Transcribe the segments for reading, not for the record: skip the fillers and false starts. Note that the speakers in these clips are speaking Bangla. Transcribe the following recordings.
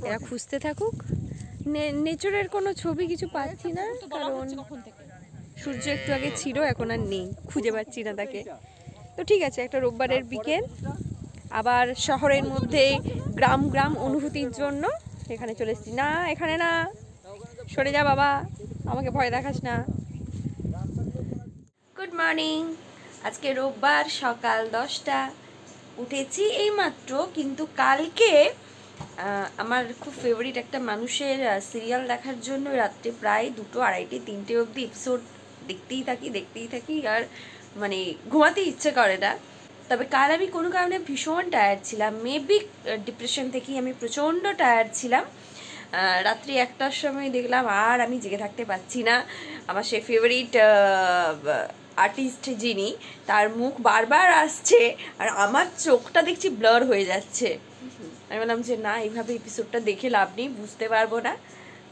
এরা খুঁজতে থাকুক। নেচারের কোনো ছবি কিছু পাচ্ছি না, কারণ সূর্য একটু আগে ছিল, এখন আর নেই, খুঁজে পাচ্ছি না তাকে। তো ঠিক আছে, একটা রোববারের বিকেল, আবার শহরের মধ্যে গ্রাম গ্রাম অনুভূতির জন্য এখানে চলে এসেছি। না, এখানে না, সরে যা বাবা, আমাকে ভয় দেখাস না। Good morning. আজকে রোববার, সকাল 10টা, উঠেছি এইমাত্র। কিন্তু কালকে আমার খুব ফেভারিট একটা মানুষের সিরিয়াল দেখার জন্য রাত্রে প্রায় 2টো, 2:30, 3টে অবধি এপিসোড দেখতেই থাকি আর মানে ঘুমাতেই ইচ্ছে করে না। তবে কাল আমি কোনো কারণে ভীষণ টায়ার্ড ছিলাম, মেবি ডিপ্রেশন থেকেই আমি প্রচণ্ড টায়ার্ড ছিলাম। রাত্রি 1টার সময় দেখলাম আর আমি জেগে থাকতে পারছি না। আমার সে ফেভারিট আর্টিস্ট যিনি, তার মুখ বারবার আসছে আর আমার চোখটা দেখছি ব্লার হয়ে যাচ্ছে। আমি বললাম যে না, এইভাবে এপিসোডটা দেখে লাভ নেই, বুঝতে পারবো না।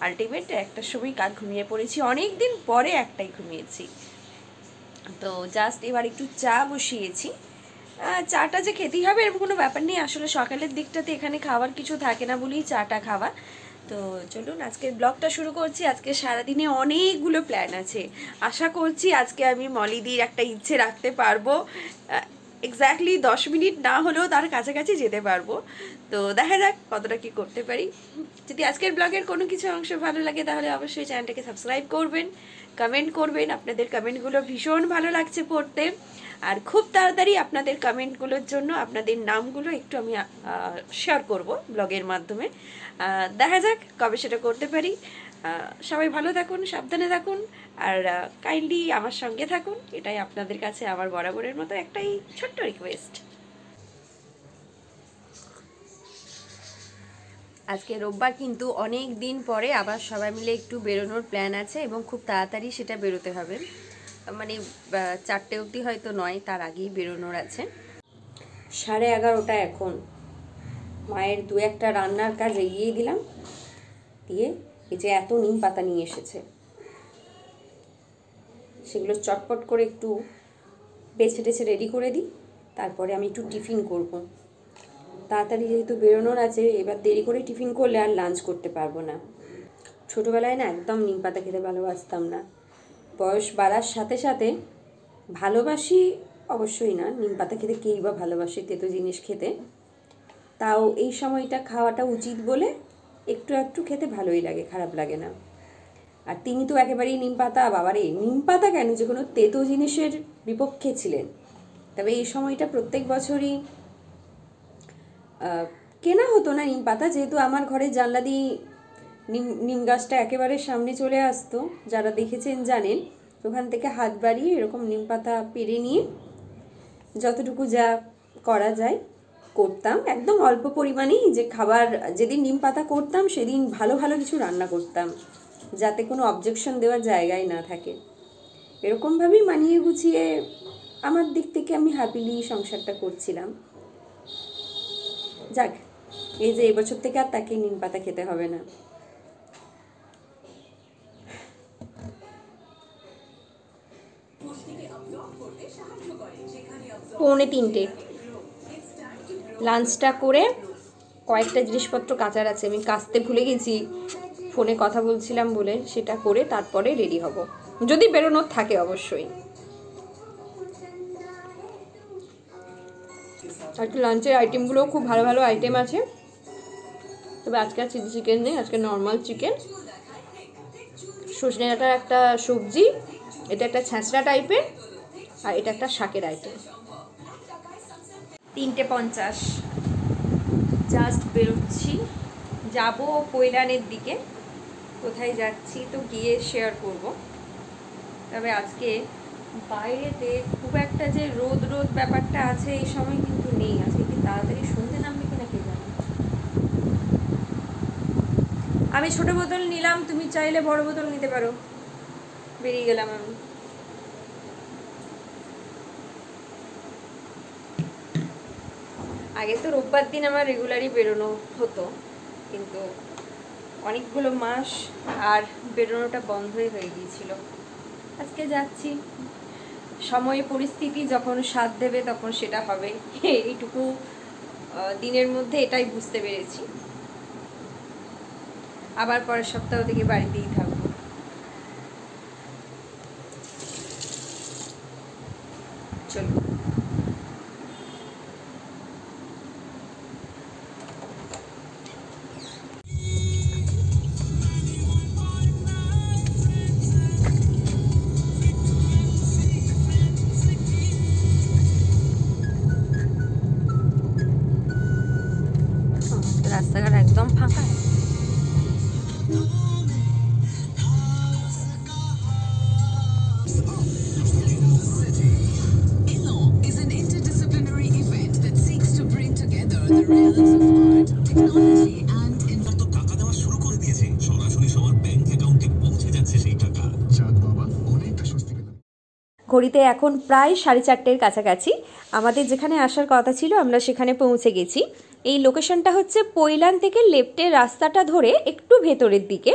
আলটিমেট 1টার সময় কাল ঘুমিয়ে পড়েছি, অনেক দিন পরে একটাই ঘুমিয়েছি। তো জাস্ট এবার একটু চা বসিয়েছি। চাটা যে খেতেই হবে এরকম কোনো ব্যাপার নেই, আসলে সকালের দিকটাতে এখানে খাওয়ার কিছু থাকে না বলেই চাটা খাওয়া। তো চলুন আজকের ব্লগটা শুরু করছি। আজকে সারাদিনে অনেকগুলো প্ল্যান আছে। আশা করছি আজকে আমি মলিদির একটা ইচ্ছে রাখতে পারবো, এক্স্যাক্টলি 10 মিনিট না হলেও তার কাছাকাছি যেতে পারবো। তো দেখা যাক কতটা কি করতে পারি। যদি আজকের ব্লগের কোনো কিছু অংশ ভালো লাগে তাহলে অবশ্যই চ্যানেলটাকে সাবস্ক্রাইব করবেন, কমেন্ট করবেন। আপনাদের কমেন্টগুলো ভীষণ ভালো লাগছে পড়তে, আর খুব তাড়াতাড়ি আপনাদের কমেন্টগুলোর জন্য আপনাদের নামগুলো একটু আমি শেয়ার করব ব্লগের মাধ্যমে। দেখা যাক কবে সেটা করতে পারি। সবাই ভালো থাকুন, সাবধানে থাকুন, আর কাইন্ডলি আমার সঙ্গে থাকুন, এটাই আপনাদের কাছে আমার বরাবরের মতো একটাই ছোট্ট রিকোয়েস্ট। আজকে রোববার, কিন্তু অনেক দিন পরে আবার সবাই মিলে একটু বেরোনোর প্ল্যান আছে এবং খুব তাড়াতাড়ি সেটা বেরোতে হবে। মানে 4টে অবধি হয়তো নয়, তার আগেই বেরোনোর আছে। 11:30 এখন। মায়ের 2-1টা রান্নার কাজ এগিয়ে দিলাম, দিয়ে এই যে এত নিম পাতা নিয়ে এসেছে, সেগুলো চটপট করে একটু বেছে টেছে রেডি করে দিই, তারপরে আমি একটু টিফিন করব। তাড়াতাড়ি যেহেতু বেরোনোর আছে, এবার দেরি করে টিফিন করলে আর লাঞ্চ করতে পারবো না। ছোটোবেলায় না একদম নিম পাতা খেতে ভালোবাসতাম না, বয়স বাড়ার সাথে সাথে ভালোবাসি অবশ্যই না, নিম পাতা খেতে কেই বা ভালোবাসে তেতো জিনিস খেতে, তাও এই সময়টা খাওয়াটা উচিত বলে একটু একটু খেতে ভালোই লাগে, খারাপ লাগে না। আর তিনি তো একেবারেই নিম পাতা, বাবারে নিম পাতা কেন, যে কোনো তেতো জিনিসের বিপক্ষে ছিলেন। তবে এই সময়টা প্রত্যেক বছরই কেনা হতো না নিম পাতা, যেহেতু আমার ঘরের জানলা দিয়ে নিম গাছটা একেবারে সামনে চলে আসতো, যারা দেখেছেন জানেন। ওখান থেকে হাত বাড়িয়ে এরকম নিম পাতা পেরে নিয়ে যতটুকু যা করা যায় করতাম, একদম অল্প পরিমাণেই। যে খাবার যেদিন নিম পাতা করতাম সেদিন ভালো ভালো কিছু রান্না করতাম, যাতে কোনো অবজেকশন দেওয়ার জায়গায় না থাকে। এরকমভাবেই মানিয়ে গুছিয়ে আমার দিক থেকে আমি হ্যাপিলি সংসারটা করছিলাম। যাক, এই যে এবছর থেকে আর তাকে নিম পাতা খেতে হবে না। পৌনে 3টে, লাঞ্চটা করে কয়েকটা জিনিসপত্র কাচার আছে, আমি কাচতে ভুলে গেছি, ফোনে কথা বলছিলাম বলে, সেটা করে তারপরে রেডি হব, যদি বেরোনোর থাকে অবশ্যই। আজকে লাঞ্চের আইটেমগুলোও খুব ভালো ভালো আইটেম আছে, তবে আজকে আর চিলি চিকেন নেই, আজকে নর্মাল চিকেন, সজনে ডাঁটার একটা সবজি, এটা একটা ছ্যাঁচড়া টাইপের, আর এটা একটা শাকের আইটেম। 3:50 জাস্ট বেরোচ্ছি, যাব কৈলানের দিকে। কোথায় যাচ্ছি তো গিয়ে শেয়ার করব। তবে আজকে বাইরেতে খুব একটা যে রোদ ব্যাপারটা আছে এই সময় কিন্তু নেই। আজকে কি তাড়াতাড়ি সন্ধে নামবে কিনা কে জানে। আমি ছোট বোতল নিলাম, তুমি চাইলে বড় বোতল নিতে পারো। বেরিয়ে গেলাম আমি। আগে তো রোববার দিন আমার রেগুলারই বেরোনো হতো, কিন্তু অনেকগুলো মাস আর বেরোনোটা বন্ধই হয়ে গিয়েছিল। আজকে যাচ্ছি, সময় পরিস্থিতি যখন সাথ দেবে তখন সেটা হবে, এইটুকু দিনের মধ্যে এটাই বুঝতে পেরেছি। আবার পরের সপ্তাহ থেকে বাড়িতেই থাকবো। চলো রাস্তাঘাট একদম ফাঁকা। ঘড়িতে এখন প্রায় 4:30-এর কাছাকাছি। আমাদের যেখানে আসার কথা ছিল আমরা সেখানে পৌঁছে গেছি। এই লোকেশনটা হচ্ছে পৈলান থেকে লেফটের রাস্তাটা ধরে একটু ভেতরের দিকে,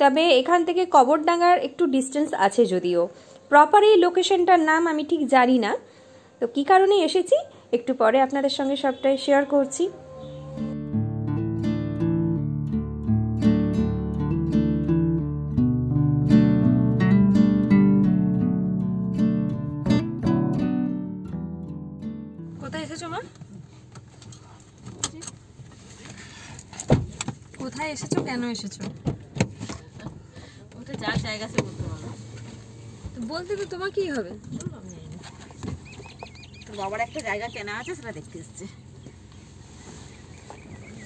তবে এখান থেকে কবরডাঙ্গার একটু ডিস্টেন্স আছে যদিও। প্রপার এই লোকেশনটার নাম আমি ঠিক জানি না, তো কী কারণে এসেছি একটু পরে আপনাদের সঙ্গে সবটাই শেয়ার করছি। কোথায় এসেছো মা? কোথায় এসেছো, কেন এসেছো? ওটা যার জায়গা আছে বলতে পারো। তো বলতে তো তোমার কি হবে? তোর বাবার একটা জায়গা কেনা আছে, সেটা দেখতে এসছে।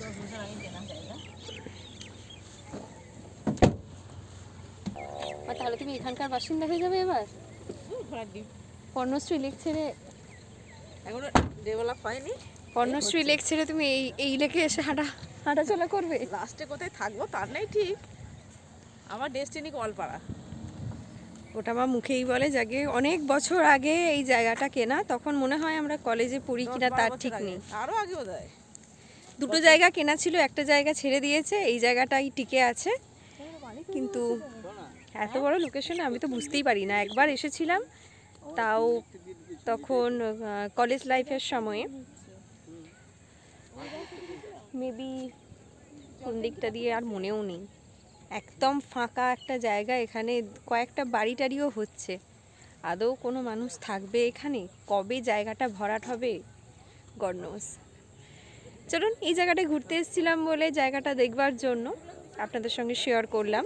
10 বছর আগে কেনা জায়গা। তাহলে তুমি এখানকার বাসিন্দা হয়ে যাবে এবার? ঘোড়ার ডিম পর্ণশ্রী লেক ছেড়ে, এখনো ডেভেলপ হয়নি। পর্ণশ্রী লেক ছেড়ে তুমি এই লেকে এসে হাঁটাচলা করবে? লাস্টে কোথায় থাকবো তার নেই ঠিক। আমার ডেস্টিনি কলপাড়া। ওটা আমার মুখেই বলে, যাকে অনেক বছর আগে এই জায়গাটা কেনা, তখন মনে হয় আমরা কলেজে পড়ি কিনা তার ঠিক নেই। আরো আগে বোধহয় দুটো জায়গা কেনা ছিল, একটা জায়গা ছেড়ে দিয়েছে, এই জায়গাটাই টিকে আছে। কিন্তু এত বড় লোকেশনে আমি তো বুঝতেই পারি না। একবার এসেছিলাম, তাও তখন কলেজ লাইফের সময়ে, মেবি কোন দিকটা দিয়ে আর মনেও নেই। একদম ফাঁকা একটা জায়গা, এখানে কয়েকটা বাড়ি টাড়িও হচ্ছে। আদৌ কোনো মানুষ থাকবে এখানে? কবে জায়গাটা ভরাট হবে গড নোস। চলুন, এই জায়গাটায় ঘুরতে এসেছিলাম বলে জায়গাটা দেখবার জন্য আপনাদের সঙ্গে শেয়ার করলাম।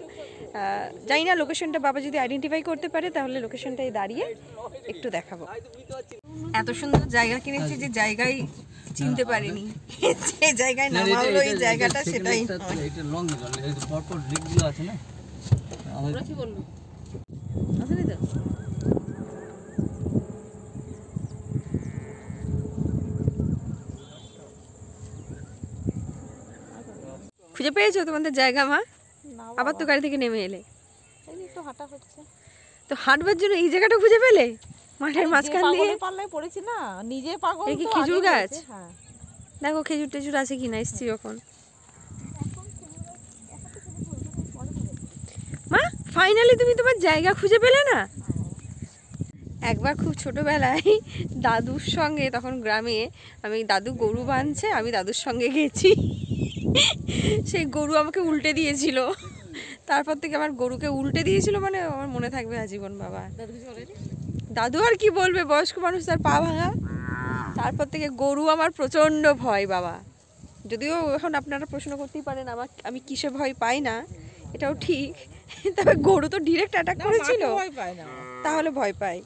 জানি না লোকেশনটা বাবা যদি আইডেন্টিফাই করতে পারে তাহলে লোকেশনটায় দাঁড়িয়ে একটু দেখাবো। এত সুন্দর জায়গা কিনেছি যে জায়গায় চিনতে পারিনি, যে জায়গায় নামা হলো এই জায়গাটা সেটাই নয়। এটা লং জল, এই পরপর লিকগুলো আছে না, ওরা কি বললো? আসেনি তো? খুঁজে পেয়েছো তোমাদের জায়গা মা? আবার তো গাড়ি থেকে নেমে এলে। একটু হাঁটা হচ্ছে তো হাঁটবার জন্য এই জায়গাটা খুঁজে পেলে? মাঠের মাঝখান দিয়ে পাল্লায় পড়েছি না, নিজে পাগল। এই কি তো খেজুর আগে গাছ? হয়েছে, হ্যাঁ। দেখো খেজুর টেজুর আছে কিনা, এসছি যখন। মা ফাইনালি তুমি তোমার জায়গা খুঁজে পেলে না? একবার খুব ছোটবেলায় দাদুর সঙ্গে, তখন গ্রামে, আমি দাদু গরু বাঁধছে, আমি দাদুর সঙ্গে গেছি। সেই গরু আমাকে উল্টে দিয়েছিল, তারপর থেকে আমার গরুকে উল্টে দিয়েছিল মানে আমার মনে থাকবে আজীবন বাবা। দাদু আর কি বলবে, বয়স্ক মানুষ, তার পা ভাঙা। তারপর থেকে গরু আমার প্রচণ্ড ভয় বাবা। যদিও এখন আপনারা প্রশ্ন করতেই পারেন আমি কিসে ভয় পাই না, এটাও ঠিক, তবে গরু তো ডিরেক্ট অ্যাটাক করেছিল, তাহলে ভয় পাই।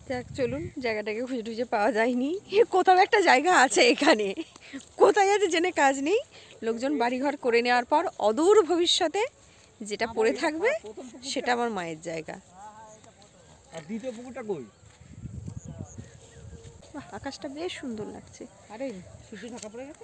দেখ চলুন, জায়গাটাকে খুঁজে টুজে পাওয়া যায়নি। কোথাও একটা জায়গা আছে এখানে, কোথায় আছে জেনে কাজ নেই। লোকজন বাড়িঘর করে নেওয়ার পর অদূর ভবিষ্যতে যেটা পড়ে থাকবে সেটা আমার মায়ের জায়গা। আর দ্বিতীয় পুকুরটা কই? আকাশটা বেশ সুন্দর লাগছে। আরে সূর্য ঢাকা পড়ে গেছে।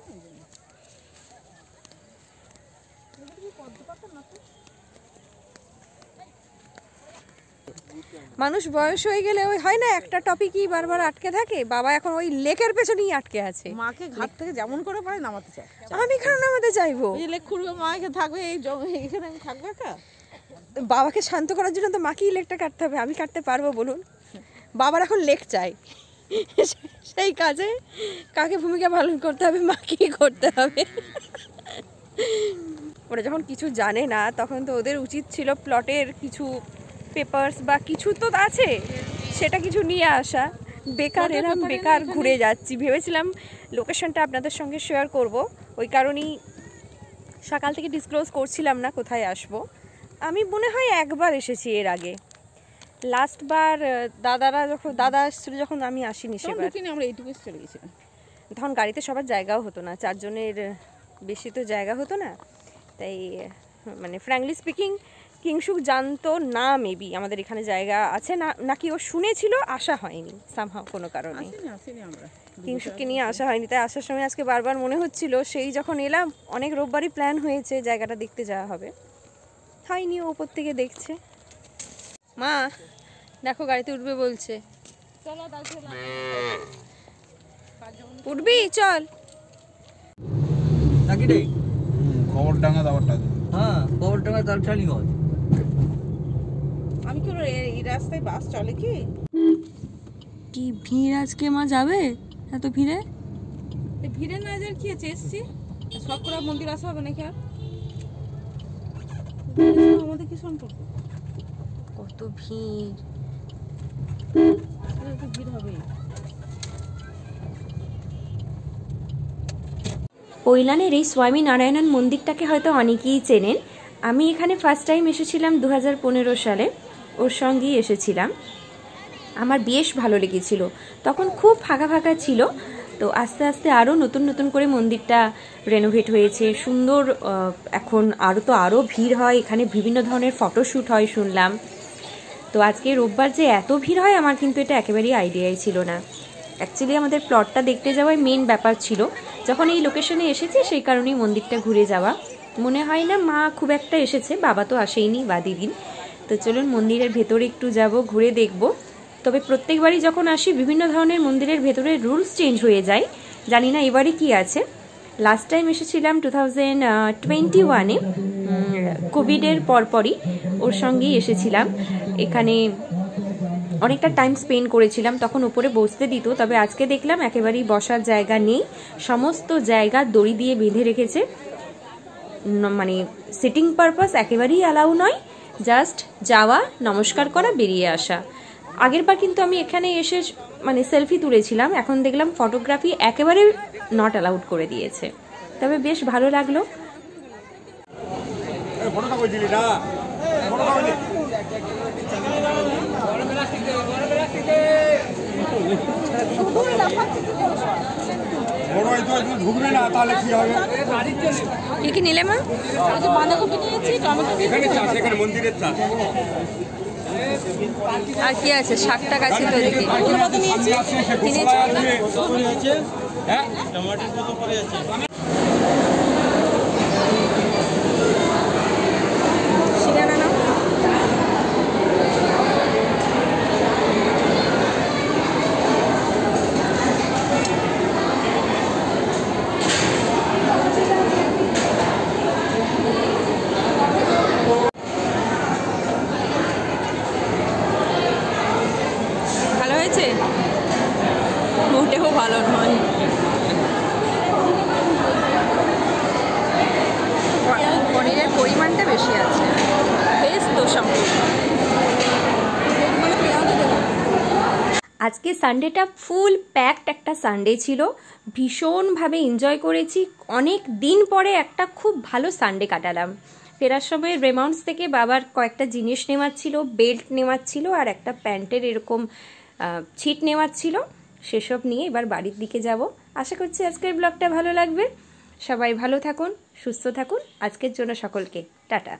মানুষ বয়স হয়ে গেলে ওই হয় না, একটা টপিকই বারবার আটকে থাকে। বাবা এখন ওই লেকের পেছনেই আটকে আছে। মাকে ঘাট থেকে যেমন করে পারে নামাতে চায়। আমি কেন নামাতে চাইবো? এই লেক খুঁড়বে, মা এখানে থাকবে, এই এখানে আমি থাকবে একা। বাবাকে শান্ত করার জন্য তো মাকেই লেকটা কাটতে হবে, আমি কাটতে পারবো বলুন? বাবার এখন লেক চাই। সেই কাজে কাকে ভূমিকা পালন করতে হবে, মাকেই করতে হবে। ওরা যখন কিছু জানে না তখন তো ওদের উচিত ছিল প্লটের কিছু পেপারস বা কিছু তো আছে সেটা কিছু নিয়ে আসা। বেকার এরম বেকার ঘুরে যাচ্ছি। ভেবেছিলাম লোকেশনটা আপনাদের সঙ্গে শেয়ার করব, ওই কারণেই সকাল থেকে ডিসক্লোজ করছিলাম না কোথায় আসব। আমি মনে হয় একবার এসেছি এর আগে, লাস্টবার দাদা এসেছিল যখন আমি আসিনি সেবার। আমরা এইটুকু চলে গেছিলাম, তখন গাড়িতে সবার জায়গাও হতো না, 4 জনের বেশি তো জায়গা হতো না। তাই মানে ফ্র্যাঙ্কলি স্পিকিং কিংশুক জানতো না মেবি আমাদের এখানে জায়গা আছে না, নাকি ও শুনেছিল, আসা হয়নি সামহাও কোনো কারণে। কিংশুককে নিয়ে আসা হয়নি। তাই আসার সময় আজকে বারবার মনে হচ্ছিল, সেই যখন এলাম অনেক রোববারই প্ল্যান হয়েছে জায়গাটা দেখতে যাওয়া হবে, হয়নি। ও ওপর থেকে দেখছে। মা দেখো গাড়িতে উঠবে বলছে, উঠবি চল। নাকি রে? খবরডাঙ্গা দাবারটা হ্যাঁ, খবরডাঙ্গা তালছালিগঞ্জ। আমি কি এই রাস্তায় বাস চলে কি? কি ভিড় আজকে, মা যাবে এত ভিড়ে? ভিড়ে না যার কি আছে, এসছি সব করে মন্দির আসা হবে নাকি? আর আমাদের কি সম্পর্ক? কত ভিড়, ভিড় হবে। কৈলানের এই স্বামী নারায়ণন মন্দিরটাকে হয়তো অনেকেই চেনেন। আমি এখানে ফার্স্ট টাইম এসেছিলাম 2015 সালে, ওর সঙ্গেই এসেছিলাম। আমার বেশ ভালো লেগেছিল, তখন খুব ফাঁকা ফাঁকা ছিল। তো আস্তে আস্তে আরও নতুন নতুন করে মন্দিরটা রেনোভেট হয়েছে, সুন্দর। এখন আরও ভিড় হয় এখানে, বিভিন্ন ধরনের ফটোশ্যুট হয় শুনলাম। তো আজকে রোববার যে এত ভিড় হয় আমার কিন্তু এটা একেবারেই আইডিয়াই ছিল না। অ্যাকচুয়ালি আমাদের প্লটটা দেখতে যাওয়াই মেন ব্যাপার ছিল। যখন এই লোকেশনে এসেছি সেই কারণেই মন্দিরটা ঘুরে যাওয়া। মনে হয় না মা খুব একটা এসেছে, বাবা তো আসেইনি বা দিদিন। তো চলুন মন্দিরের ভেতরে একটু যাব, ঘুরে দেখব। তবে প্রত্যেকবারই যখন আসি বিভিন্ন ধরনের মন্দিরের ভেতরে রুলস চেঞ্জ হয়ে যায়, জানি না এবারে কি আছে। লাস্ট টাইম এসেছিলাম 2021-এ, কোভিডের পরপরই ওর সঙ্গেই এসেছিলাম। এখানে অনেকটা টাইম স্পেন্ড করেছিলাম, তখন উপরে বসতে দিত। তবে আজকে দেখলাম একেবারেই বসার জায়গা নেই, সমস্ত জায়গা দড়ি দিয়ে বেঁধে রেখেছে। মানে সিটিং পারপাস একেবারেই অ্যালাউ নয়, জাস্ট যাওয়া, নমস্কার করা, বেরিয়ে আসা। আগেরবার কিন্তু আমি এখানে এসে মানে সেলফি তুলেছিলাম, এখন দেখলাম ফটোগ্রাফি একেবারে নট অ্যালাউড করে দিয়েছে। তবে বেশ ভালো লাগলো। ঢুকবে না তাহলে কি হবে? কি কি নিলে মা? বাঁধাকপি নিয়েছি, টমেটো এখানে মন্দিরের চাষ। আর কি আছে? 60 টাকা ছিল দেখি। হ্যাঁ, টমেটোর কত করে আছে? ভালো হয়েছে? মোটেও ভালো নয়। পনিরের পরিমাণটা বেশি আছে, বেশ তো সম্পূর্ণ। আজকে সানডেটা ফুল প্যাকড একটা সানডে ছিল, ভীষণভাবে এনজয় করেছি। অনেক দিন পরে একটা খুব ভালো সানডে কাটালাম। ফেরার সময় রেমাউন্টস থেকে বাবার কয়েকটা জিনিস নেওয়ার ছিল, বেল্ট নেওয়ার ছিল আর একটা প্যান্টের এরকম ছিট নেওয়ার ছিল। সেসব নিয়ে এবার বাড়ির দিকে যাব। আশা করছি আজকের ব্লগটা ভালো লাগবে। সবাই ভালো থাকুন, সুস্থ থাকুন। আজকের জন্য সকলকে টাটা।